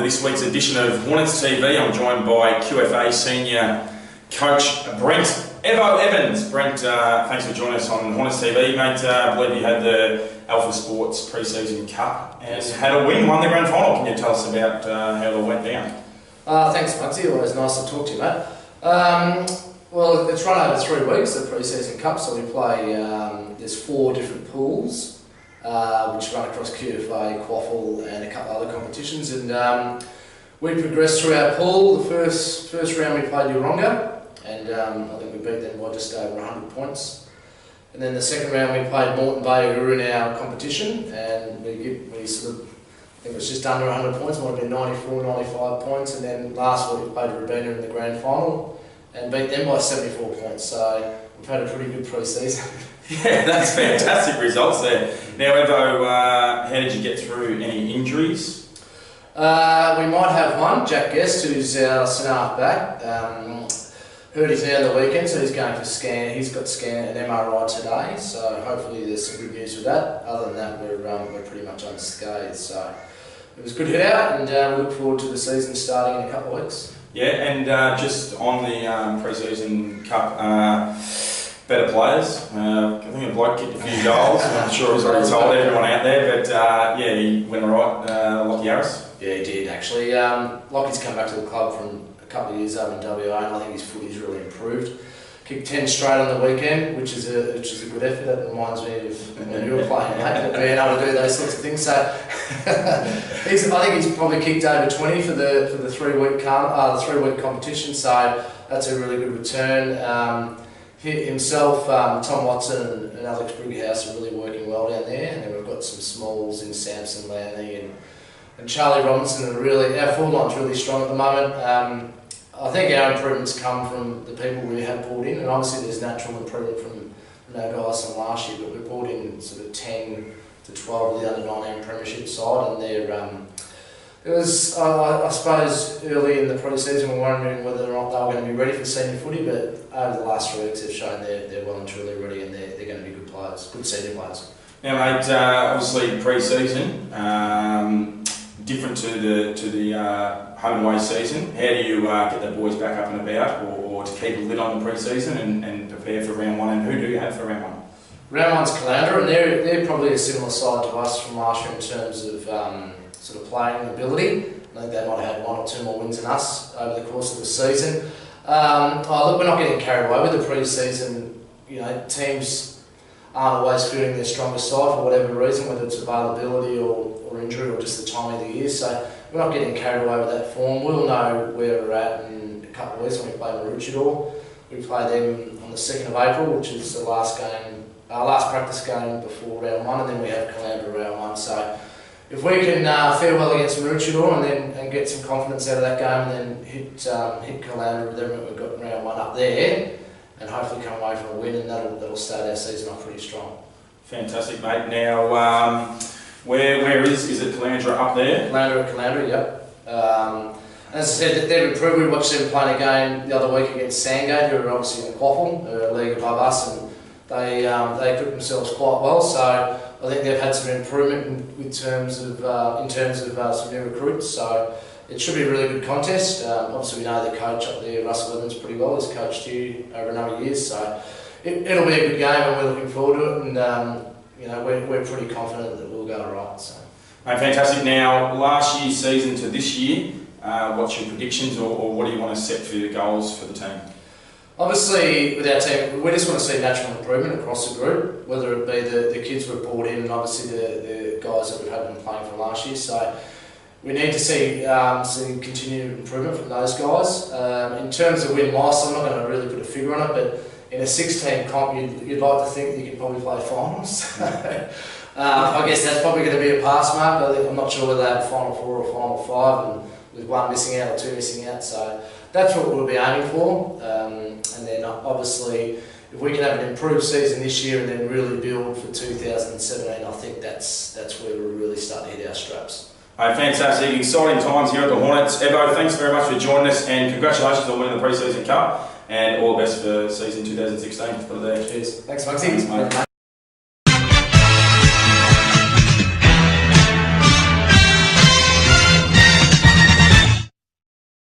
to this week's edition of Hornets TV. I'm joined by QFA Senior Coach Brent Evans. Brent, thanks for joining us on Hornets TV, mate. I believe you had the Alpha Sports Preseason Cup and had a win, won the grand final. Can you tell us about how it all went down? Thanks, Mugsy. Always nice to talk to you, mate. Well, it's run over 3 weeks, the Preseason Cup, so we play, there's 4 different pools, which run across QFA, Quaffle and a couple other competitions, and we progressed through our pool. The first round we played Yeronga, and I think we beat them by just over 100 points. And then the second round we played Moreton Bay, who were in our competition, and we sort of, I think it was just under 100 points, might have been 94, 95 points, and then last week we played Rabina in the grand final and beat them by 74 points, so we've had a pretty good pre-season. Yeah, that's fantastic results there. Now, Evo, how did you get through? Any injuries? We might have one, Jack Guest, who's our centre back. Heard his knee on the weekend, so he's going for scan. He's got an MRI today, so hopefully there's some good news with that. Other than that, we're pretty much unscathed. So it was a good hit out, and we look forward to the season starting in a couple of weeks. Yeah, and just on the Pre-Season Cup, better players. I think a bloke kicked a few goals. I'm sure he's already told everyone out there, but yeah, he went all right. Lockie Harris. Yeah, he did actually. Lockie's come back to the club from a couple of years over in WA, and I think his footy's really improved. Kicked 10 straight on the weekend, which is a good effort. That reminds me of when you were playing, mate, being able to do those sorts of things. So I think he's probably kicked over 20 for the 3-week competition. So that's a really good return. Himself, Tom Watson and Alex Brighouse are really working well down there, and then we've got some smalls in Samson Laney and Charlie Robinson. Our full line's really strong at the moment. I think our improvements come from the people we have brought in, and obviously there's natural improvement from our guys from last year, but we brought in sort of 10 to 12 of the under 19 premiership side, and it was, I suppose, early in the pre-season we were wondering whether or not they were going to be ready for senior footy, but over the last 3 weeks they've shown they're well and truly ready, and they're going to be good players, good senior players. Now, mate, obviously pre-season, different to the home and away season. How do you get the boys back up and about, or to keep a lid on the pre-season and prepare for round 1? And who do you have for round 1? Round 1's Caloundra, and they're probably a similar side to us from last year in terms of sort of playing ability. I think they might have had 1 or 2 more wins than us over the course of the season. Look, we're not getting carried away with the pre-season. You know, teams aren't always fielding their strongest side for whatever reason, whether it's availability or injury or just the time of the year. So we're not getting carried away with that form. We'll know where we're at in a couple of weeks when we play Maroochydore. We play them on the 2nd of April, which is the last practice game before round 1, and then we have Caloundra round 1. So if we can fare well against Maroochydore and get some confidence out of that game, and then hit Caloundra with everything we've got in round 1 up there, and hopefully come away from a win, and that'll start our season off pretty strong. Fantastic, mate. Now, where is it Caloundra up there? Caloundra, yep. As I said, they've improved. We watched them playing a game the other week against Sandgate, who are obviously in the Quaffle, who are a league above us, and they equipped themselves quite well. So I think they've had some improvement in terms of some new recruits. So it should be a really good contest. Obviously, we know the coach up there, Russell Evans, pretty well. He's coached you over a number of years, so it'll be a good game, and we're looking forward to it. And you know, we're pretty confident that we'll go all right. So. Mate, fantastic. Now, last year's season to this year, what's your predictions, or what do you want to set for your goals for the team? Obviously, with our team, we just want to see natural improvement across the group, whether it be the kids we've brought in and obviously the guys that we've had been playing from last year. So we need to see continued improvement from those guys. In terms of win-loss, I'm not going to really put a figure on it, but in a 16 comp, you'd like to think that you could probably play finals. I guess that's probably going to be a pass mark. I'm not sure whether they have Final 4 or Final 5, and with 1 missing out or 2 missing out. So that's what we'll be aiming for. And then obviously, if we can have an improved season this year and then really build for 2017, I think that's where we'll really start to hit our straps. Fantastic, exciting times here at the Hornets. Evo, thanks very much for joining us, and congratulations on winning the Pre-Season Cup, and all the best for season 2016. Cheers. Thanks, Mugsy.